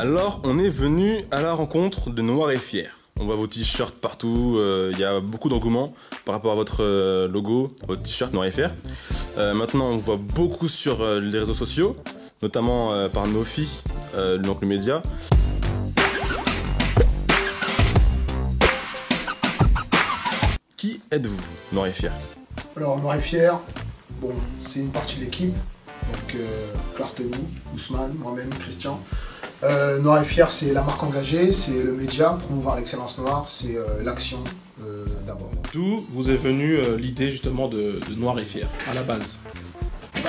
Alors, on est venu à la rencontre de Noir et Fier. On voit vos t-shirts partout, il y a beaucoup d'engouement par rapport à votre logo, votre t-shirt Noir et Fier. Maintenant, on voit beaucoup sur les réseaux sociaux, notamment par Nofi, donc le média. Qui êtes-vous, Noir et Fier? Alors, Noir et Fier, bon, c'est une partie de l'équipe. Donc, Clartoni, Ousmane, moi-même, Christian. Noir et Fier, c'est la marque engagée, c'est le média, promouvoir l'excellence noire, c'est l'action d'abord. D'où vous est venue l'idée justement de Noir et Fier, à la base?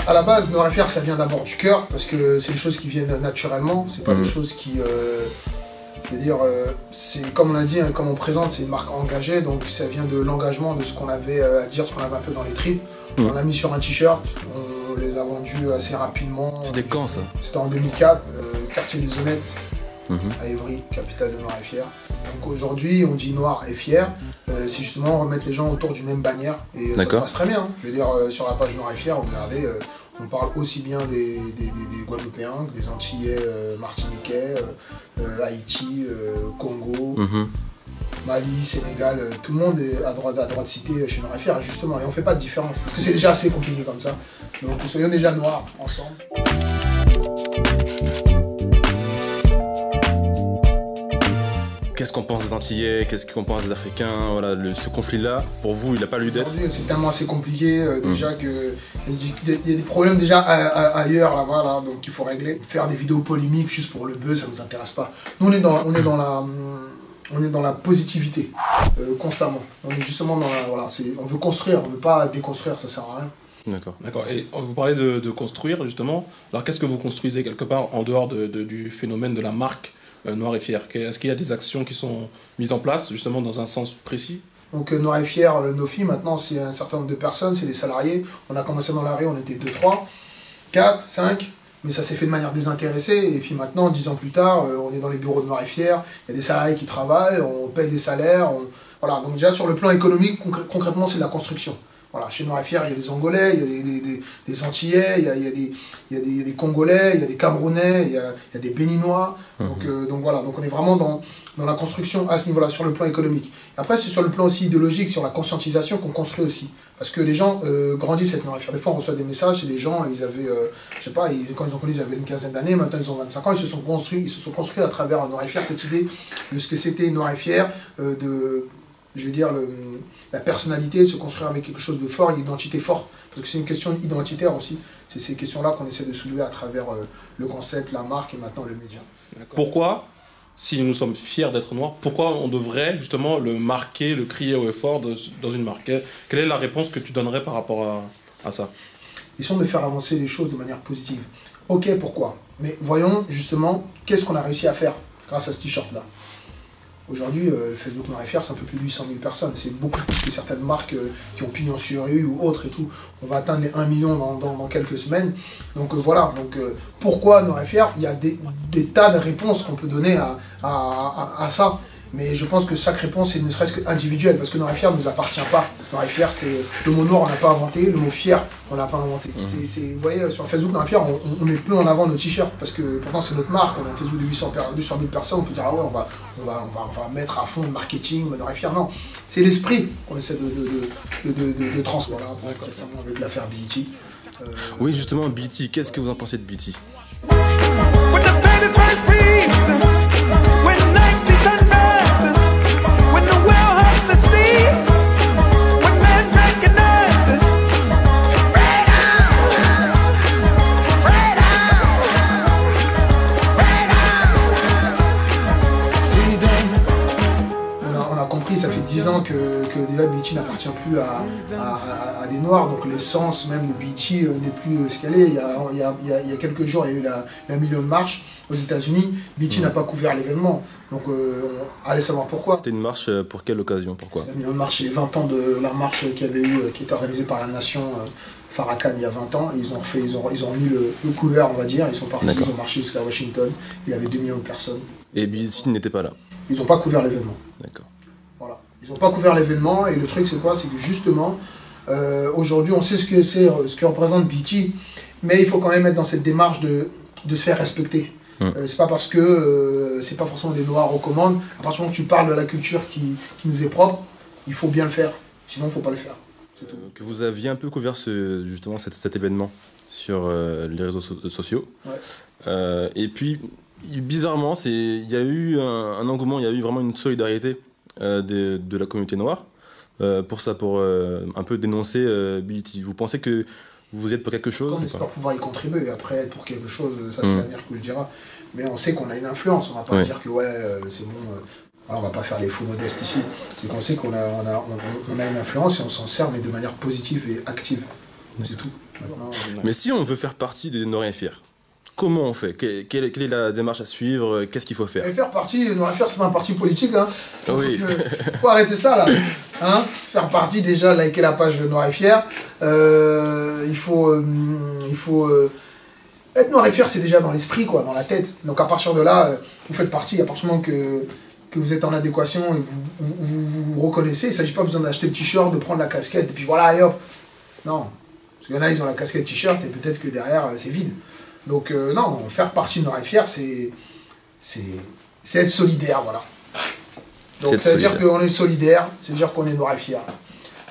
À la base, Noir et Fier, ça vient d'abord du cœur, parce que c'est des choses qui viennent naturellement, c'est pas des choses qui... je veux dire, c'est comme on a dit, hein, comme on présente, c'est une marque engagée, donc ça vient de l'engagement, de ce qu'on avait à dire, ce qu'on avait un peu dans les tripes. On l'a mis sur un t-shirt, on les a vendus assez rapidement. C'était quand ça? C'était en 2004, quartier des Honnêtes, à Évry, capitale de Noir et Fier. Donc aujourd'hui, on dit Noir et Fier, c'est justement remettre les gens autour d'une même bannière, et ça se passe très bien. Hein. Je veux dire, sur la page Noir et Fier, regardez, on parle aussi bien des Guadeloupéens que des Antillais, Martiniquais, Haïti, Congo, Mali, Sénégal, tout le monde est à droite de citer chez Noir et Fier, justement, et on ne fait pas de différence, parce que c'est déjà assez compliqué comme ça. Donc soyons déjà noirs ensemble. Qu'est-ce qu'on pense des Antillais? Qu'est-ce qu'on pense des Africains? Voilà, ce conflit-là, pour vous, il n'a pas lieu d'être? C'est tellement assez compliqué déjà que il y a des problèmes déjà ailleurs là-bas, là, donc il faut régler. Faire des vidéos polémiques juste pour le buzz, ça ne nous intéresse pas. Nous, on est dans la positivité, constamment. On est justement dans la... Voilà, on veut construire, on ne veut pas déconstruire, ça ne sert à rien. D'accord. D'accord. Et vous parlez de construire, justement. Alors, qu'est-ce que vous construisez quelque part en dehors du phénomène de la marque Noir et Fier? Est-ce qu'il y a des actions qui sont mises en place, justement, dans un sens précis? Donc, Noir et Fier, Nofi, maintenant, c'est un certain nombre de personnes, c'est des salariés. On a commencé dans la rue, on était 2, 3, 4, 5, mais ça s'est fait de manière désintéressée. Et puis maintenant, 10 ans plus tard, on est dans les bureaux de Noir et Fier, il y a des salariés qui travaillent, on paye des salaires. Voilà, donc déjà, sur le plan économique, concrètement, c'est de la construction. Voilà, chez Noir et Fier, il y a des Angolais, il y a des Antillais, il y a des Congolais, il y a des Camerounais, il y a des Béninois. Donc voilà, donc on est vraiment dans la construction à ce niveau-là, sur le plan économique. Et après, c'est sur le plan aussi idéologique, sur la conscientisation qu'on construit aussi. Parce que les gens grandissent avec Noir et Fier. Des fois, on reçoit des messages, c'est des gens, ils avaient, je sais pas, quand ils ont connu, ils avaient une quinzaine d'années, maintenant ils ont 25 ans, ils se sont construits à travers Noir et Fier, cette idée de ce que c'était Noir et Fier, je veux dire, la personnalité, se construire avec quelque chose de fort, une identité forte. Parce que c'est une question identitaire aussi. C'est ces questions-là qu'on essaie de soulever à travers le concept, la marque et maintenant le média. Pourquoi, si nous sommes fiers d'être noirs, pourquoi on devrait justement le marquer, le crier au effort dans une marque? Quelle est la réponse que tu donnerais par rapport à ça? Essayons de faire avancer les choses de manière positive. Ok, pourquoi? Mais voyons justement qu'est-ce qu'on a réussi à faire grâce à ce t-shirt-là. Aujourd'hui, le Facebook Noir et Fier, c'est un peu plus de 800 000 personnes. C'est beaucoup plus que certaines marques qui ont pignon sur rue ou autres et tout. On va atteindre les 1 million dans quelques semaines. Donc voilà, donc, pourquoi Noir et Fier? Il y a des tas de réponses qu'on peut donner à ça. Mais je pense que chaque réponse est ne serait-ce qu'individuelle, parce que Noir et Fier ne nous appartient pas. Noir et Fier, c'est le mot noir, on l'a pas inventé, le mot fier, on l'a pas inventé. Vous voyez, sur Facebook Noir et Fier, on met peu en avant nos t-shirts, parce que pourtant c'est notre marque, on a un Facebook de 200 000 personnes, on peut dire ah ouais, on va mettre à fond le marketing, Noir et Fier. Non, c'est l'esprit qu'on essaie de transmettre. Voilà, récemment avec l'affaire BET. Oui, justement, BET, qu'est-ce que vous en pensez de BET? Ça fait 10 ans que déjà BET n'appartient plus à des Noirs, donc l'essence même de BET n'est plus ce qu'elle est. Il y a quelques jours, il y a eu la Million March aux États-Unis. BET n'a pas couvert l'événement, donc allez savoir pourquoi. C'était une marche pour quelle occasion? Pourquoi? La Million March, c'est les 20 ans de la marche qui était organisée par la nation Farrakhan il y a 20 ans. Et ils ont mis le couvert, on va dire. Ils sont partis, ils ont marché jusqu'à Washington. Il y avait 2 millions de personnes. Et BET n'était pas là? Ils n'ont pas couvert l'événement. D'accord. Voilà. Ils n'ont pas couvert l'événement, et le truc c'est quoi? C'est que justement, aujourd'hui on sait ce que représente BET, mais il faut quand même être dans cette démarche de se faire respecter. C'est pas parce que c'est pas forcément des noirs aux commandes. À partir du moment que tu parles de la culture qui nous est propre, il faut bien le faire. Sinon, il faut pas le faire. C'est tout. Que vous aviez un peu couvert justement cet événement sur les réseaux sociaux. Ouais. Et puis, bizarrement, il y a eu un engouement, il y a eu vraiment une solidarité de la communauté noire pour ça, pour un peu dénoncer BET. Vous pensez que vous êtes pour quelque chose? On espère pouvoir y contribuer. Après, être pour quelque chose, ça c'est l'avenir qui le dira. Mais on sait qu'on a une influence. On va pas dire que c'est bon. Voilà, on va pas faire les faux modestes ici. C'est qu'on sait qu'on a une influence et on s'en sert, mais de manière positive et active. C'est tout. Maintenant, mais si on veut faire partie de Noir et Fier, comment on fait? Quelle est la démarche à suivre? Qu'est-ce qu'il faut faire? et faire partie de Noir et Fier, c'est pas un parti politique. Hein. Oui. Faut arrêter ça là. Hein, faire partie, déjà, liker la page de Noir et Fier. Il faut être Noir et Fier, c'est déjà dans l'esprit, quoi, dans la tête. Donc à partir de là, vous faites partie. À partir du moment que vous êtes en adéquation et vous reconnaissez, il ne s'agit pas besoin d'acheter le t-shirt, de prendre la casquette, et puis voilà, allez hop. Non. Parce qu'il y en a, ils ont la casquette t-shirt, et peut-être que derrière, c'est vide. Donc non, faire partie de Noir et Fier, c'est être solidaire, voilà. Donc ça veut dire qu'on est solidaire, c'est dire qu'on est Noir et Fier.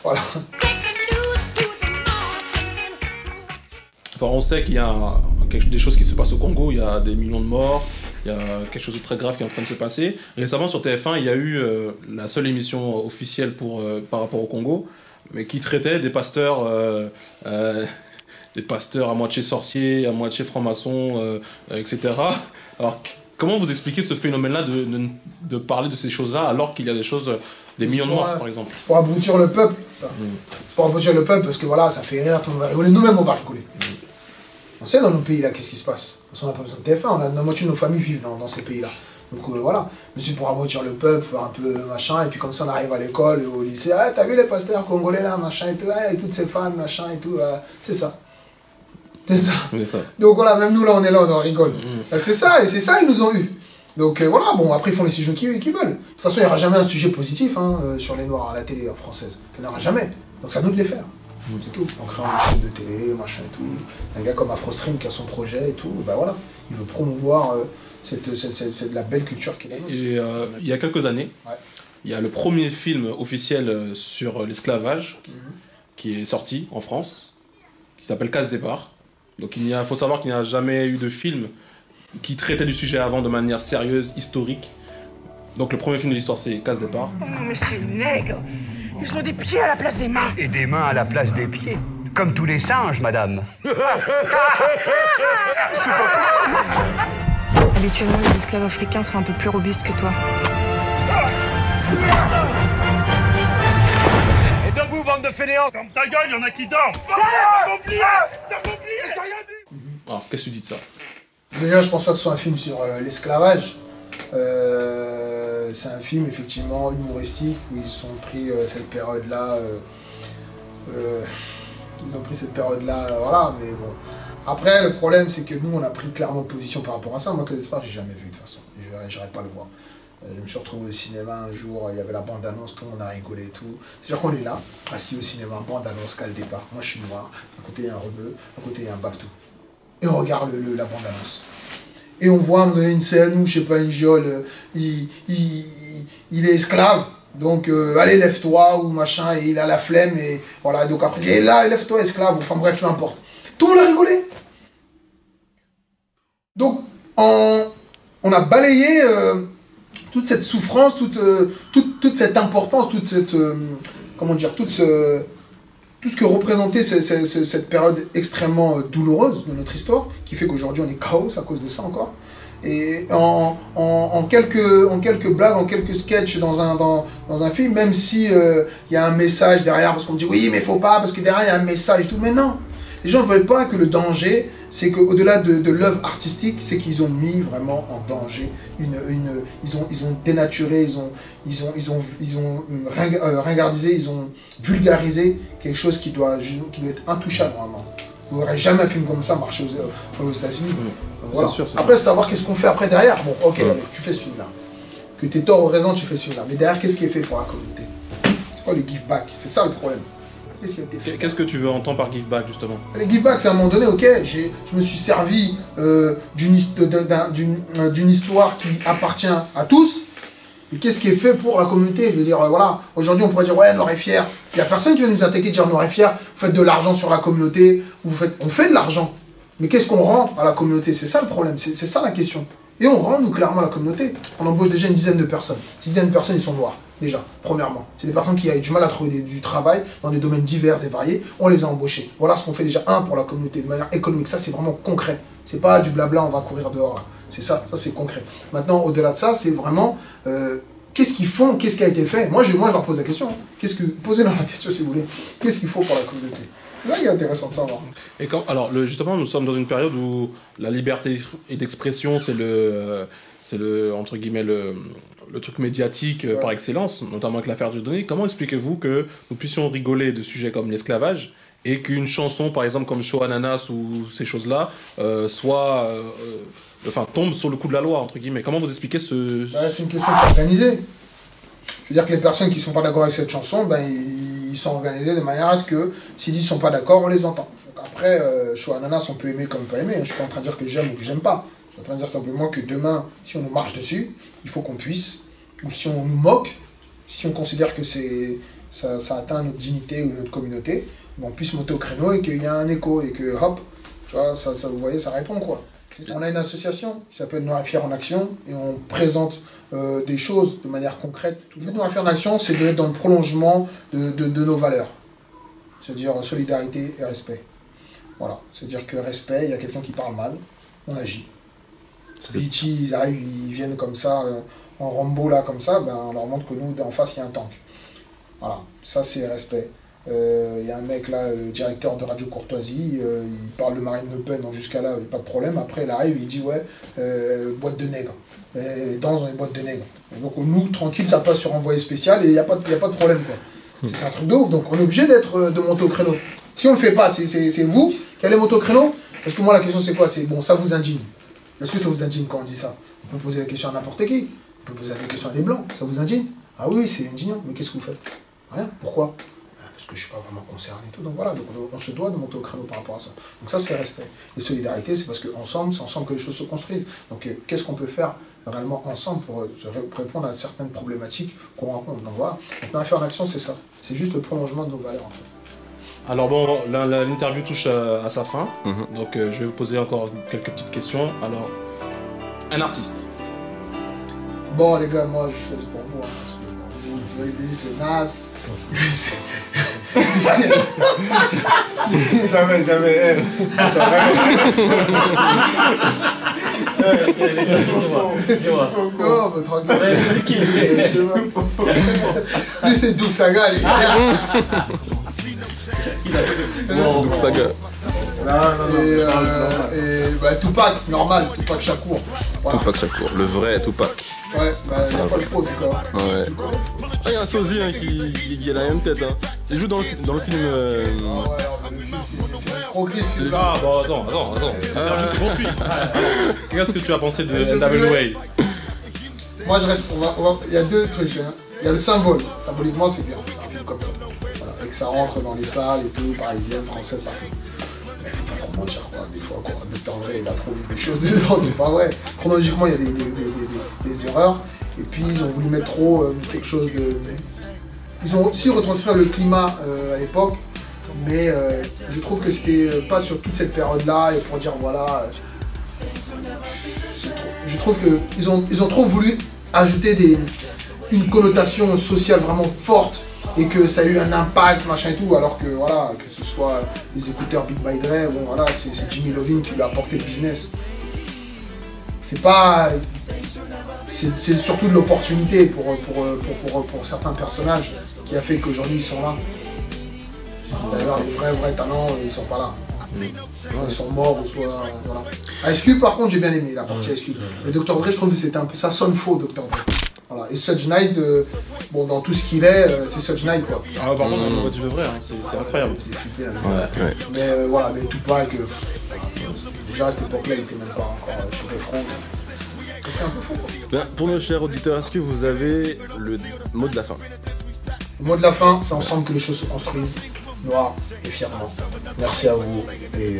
Voilà. Enfin, on sait qu'il y a des choses qui se passent au Congo, il y a des millions de morts, il y a quelque chose de très grave qui est en train de se passer. Récemment sur TF1, il y a eu la seule émission officielle par rapport au Congo, mais qui traitait des pasteurs à moitié sorciers, à moitié francs-maçons, etc. Alors, comment vous expliquez ce phénomène-là de parler de ces choses-là alors qu'il y a des choses, des millions de morts, par exemple? C'est pour abrutir le peuple, ça. C'est pour abrutir le peuple parce que voilà, ça fait rire, tout le monde va rigoler. Nous-mêmes, on va rigoler. On sait dans nos pays, là, qu'est-ce qui se passe. Parce qu'on n'a pas besoin de TF1, la moitié de nos familles vivent dans ces pays-là. Donc voilà, mais c'est pour abrutir le peuple, faire un peu machin, et puis comme ça on arrive à l'école et au lycée, ah, t'as vu les pasteurs congolais là, machin et tout, et toutes ces femmes, machin et tout, c'est ça. C'est ça. Donc voilà, même nous là on est là, on en rigole. Donc c'est ça, et c'est ça ils nous ont eu. Donc voilà, bon après ils font les sujets qu'ils veulent. De toute façon il n'y aura jamais un sujet positif sur les noirs à la télé française. Il n'y en aura jamais. Donc c'est à nous de les faire. C'est tout. On crée une chaîne de télé, machin et tout. Un gars comme AfroStream qui a son projet et tout, bah voilà. Il veut promouvoir c'est de la belle culture qu'il a. Et il y a quelques années, il y a le premier film officiel sur l'esclavage qui est sorti en France, qui s'appelle Casse Départ. Donc il faut savoir qu'il n'y a jamais eu de film qui traitait du sujet avant de manière sérieuse, historique. Donc le premier film de l'histoire c'est Casse Départ. Oh mais c'est nègre. Ils ont des pieds à la place des mains. Et des mains à la place des pieds. Comme tous les singes, madame. Habituellement, les esclaves africains sont un peu plus robustes que toi. Et debout, bande de fainéants. Ferme ta gueule, y'en a qui dorment. T'as oublié, j'ai rien dit. Alors, qu'est-ce que tu dis de ça? Déjà, je pense pas que ce soit un film sur l'esclavage. C'est un film effectivement humoristique où ils ont pris cette période-là. Voilà, mais bon. Après, le problème, c'est que nous, on a pris clairement position par rapport à ça. Moi, Casse Départ, j'ai jamais vu de toute façon. J'arrête pas de le voir. Je me suis retrouvé au cinéma un jour, il y avait la bande-annonce, tout le monde a rigolé et tout. C'est-à-dire qu'on est là, assis au cinéma, bande-annonce, Casse Départ. Moi, je suis noir, à côté, il y a un rebeu, à côté, il y a un Babtou. Et on regarde la bande-annonce. Et on voit à un moment donné une scène où, je sais pas, une geôle, il est esclave. Donc, allez, lève-toi, ou machin, et il a la flemme, et voilà. Donc après, il est là, lève-toi, esclave, enfin bref, peu importe. Tout le monde a rigolé. Donc, on a balayé toute cette souffrance, toute cette importance, toute cette, comment dire, tout ce que représentait cette période extrêmement douloureuse de notre histoire, qui fait qu'aujourd'hui on est chaos à cause de ça encore. Et en quelques blagues, en quelques sketchs dans un film, même si y a un message derrière, parce qu'on me dit oui mais faut pas, parce que derrière il y a un message et tout, mais non, les gens ne veulent pas que le danger, c'est qu'au-delà de l'œuvre artistique, c'est qu'ils ont mis vraiment en danger, ils ont dénaturé, ils ont ringardisé, ils ont vulgarisé quelque chose qui doit être intouchable vraiment. Vous n'aurez jamais un film comme ça marcher aux États-Unis. Voilà. Sûr, après, savoir qu'est-ce qu'on fait après derrière. Bon, ok, allez, tu fais ce film-là. Que tu aies tort ou raison, tu fais ce film-là. Mais derrière, qu'est-ce qui est fait pour la communauté? C'est quoi les give back? C'est ça le problème. Qu'est-ce qui a été fait? Qu'est-ce que tu veux entendre par give back, justement? Les give back, c'est à un moment donné, ok, je me suis servi d'une histoire qui appartient à tous, mais qu'est-ce qui est fait pour la communauté? Je veux dire, voilà, aujourd'hui on pourrait dire, ouais, Noir et Fier, il n'y a personne qui vient nous attaquer, dire Noir et Fier, vous faites de l'argent sur la communauté, on fait de l'argent, mais qu'est-ce qu'on rend à la communauté? C'est ça le problème, c'est ça la question. Et on rend, nous, clairement, la communauté. On embauche déjà une dizaine de personnes. Ces dizaines de personnes, ils sont noirs, déjà, premièrement. C'est des personnes qui ont du mal à trouver du travail dans des domaines divers et variés. On les a embauchés. Voilà ce qu'on fait déjà, pour la communauté, de manière économique. Ça, c'est vraiment concret. C'est pas du blabla, on va courir dehors, là. C'est ça c'est concret. Maintenant, au-delà de ça, c'est vraiment... qu'est-ce qu'ils font? Qu'est-ce qui a été fait? Moi, je leur pose la question. Posez-leur la question, si vous voulez. Qu'est-ce qu'il faut pour la communauté? C'est ça qui est intéressant de savoir. Et alors, justement, nous sommes dans une période où la liberté d'expression, c'est entre guillemets, le truc médiatique par excellence, notamment avec l'affaire Dieudonné. Comment expliquez-vous que nous puissions rigoler de sujets comme l'esclavage et qu'une chanson, par exemple, comme Show Ananas ou ces choses-là, tombe sur le coup de la loi, entre guillemets? Comment vous expliquez c'est une question de s'organiser. Je veux dire que les personnes qui ne sont pas d'accord avec cette chanson, ils sont organisés de manière à ce que, s'ils disent qu'ils ne sont pas d'accord, on les entend. Donc après, Show Ananas, on peut aimer comme pas aimer. Je ne suis pas en train de dire que j'aime ou que j'aime pas. Je suis en train de dire simplement que demain, si on nous marche dessus, il faut qu'on puisse, ou si on nous moque, si on considère que ça atteint notre dignité ou notre communauté, on puisse monter au créneau et qu'il y a un écho et que hop, tu vois, ça vous voyez, ça répond quoi. On a une association qui s'appelle Noir et Fier en Action et on présente des choses de manière concrète. Le Noir et Fier en Action, c'est d'être dans le prolongement de nos valeurs. C'est-à-dire solidarité et respect. Voilà. C'est-à-dire que respect, il y a quelqu'un qui parle mal, on agit. Litchi, ils arrivent, ils viennent comme ça, en Rambo là, comme ça, on leur montre que nous, d'en face, il y a un tank. Voilà. Ça, c'est respect. Il y a un mec là, le directeur de Radio Courtoisie, il parle de Marine Le Pen, donc jusqu'à là, il n'y a pas de problème. Après, il arrive, il dit ouais, boîte de nègres. Dans les boîtes de nègres. Et donc nous, tranquille, ça passe sur envoyé spécial et il n'y a pas de problème quoi. C'est un truc de ouf, donc on est obligé de monter au créneau. Si on le fait pas, c'est vous qui allez monter au créneau. Parce que moi la question c'est quoi? C'est bon, ça vous indigne. Est-ce que ça vous indigne quand on dit ça? On peut poser la question à n'importe qui. On peut poser la question à des blancs. Ça vous indigne? Ah oui, c'est indignant. Mais qu'est-ce que vous faites? Rien. Pourquoi? Parce que je suis pas vraiment concerné et tout. Donc voilà, donc on se doit de monter au créneau par rapport à ça. Donc ça c'est respect. Et solidarité, c'est parce qu'ensemble, c'est ensemble que les choses se construisent. Donc qu'est-ce qu'on peut faire réellement ensemble pour répondre à certaines problématiques qu'on rencontre. Donc voilà, donc Noir et Fier en Action, c'est ça. C'est juste le prolongement de nos valeurs en fait. Alors bon, l'interview touche à sa fin, donc je vais vous poser encore quelques petites questions. Alors, un artiste. Bon les gars, moi je choisis pour vous, hein, parce que lui c'est Nas, lui c'est... Jamais. Oh, bah tranquille. Lui c'est Doug Saga, les gars. Doug Saga. Et Tupac, normal, Tupac Shakur. Voilà. Tupac Shakur, le vrai Tupac. Ouais, il n'y a pas le faux, d'accord. Ouais. Ah, il y a un sosie qui a la même tête. Hein. Il joue dans le film. Ah ouais, le film, c'est escroquerie ce film. Ah, bon, attends. Juste poursuis. Qu'est-ce que tu as pensé de NWA? Moi, je reste. Il y a deux trucs. Hein. Il y a le symbole. Symboliquement, c'est bien. Un film comme ça. Voilà. Et que ça rentre dans les salles et tout, parisiennes, françaises, partout. Mais faut pas trop mentir, quoi. Des fois, quoi. Dr. Dre, il a trop mis des choses dedans, c'est pas vrai. Chronologiquement, il y a des erreurs. Et puis, ils ont voulu mettre trop quelque chose de. Ils ont aussi retranscrit le climat à l'époque. Mais je trouve que c'était pas sur toute cette période-là. Et pour dire, voilà. Je trouve qu'ils ont trop voulu ajouter une connotation sociale vraiment forte et que ça a eu un impact, machin et tout, alors que voilà, que ce soit les écouteurs Big by Dre, bon voilà, c'est Jimmy Iovine qui lui a apporté le business. C'est pas... C'est surtout de l'opportunité pour certains personnages qui a fait qu'aujourd'hui ils sont là. D'ailleurs les vrais talents, ils sont pas là. Ils sont morts ou soit... Voilà. Ice Cube par contre j'ai bien aimé la partie Ice Cube. Mais Dr. Dre je trouve que c'était un peu... Ça sonne faux Dr. Dre. Voilà. Et Suge Knight, bon dans tout ce qu'il est, c'est Suge Knight quoi. Ah par contre on voit du vrai, hein. C'est incroyable. C'est flippé. Mais voilà, mais Tupac, déjà à cette époque là il était même pas encore chez les fronts. C'était un peu faux quoi. Ben, pour nos chers auditeurs, est-ce que vous avez le mot de la fin? Le mot de la fin, c'est ensemble que les choses se construisent. noir et fièrement. Merci à vous et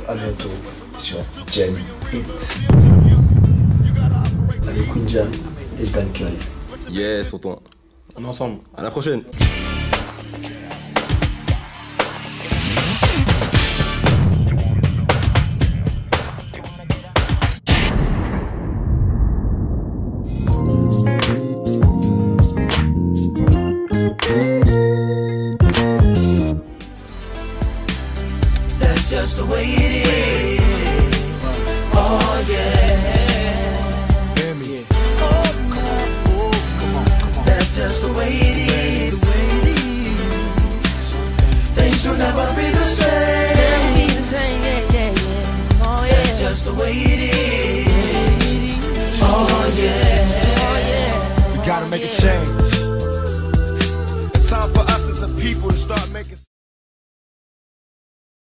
à bientôt sur Jam It. Avec Queen Jam et Dan Curry. Yes, tonton. On est ensemble. À la prochaine.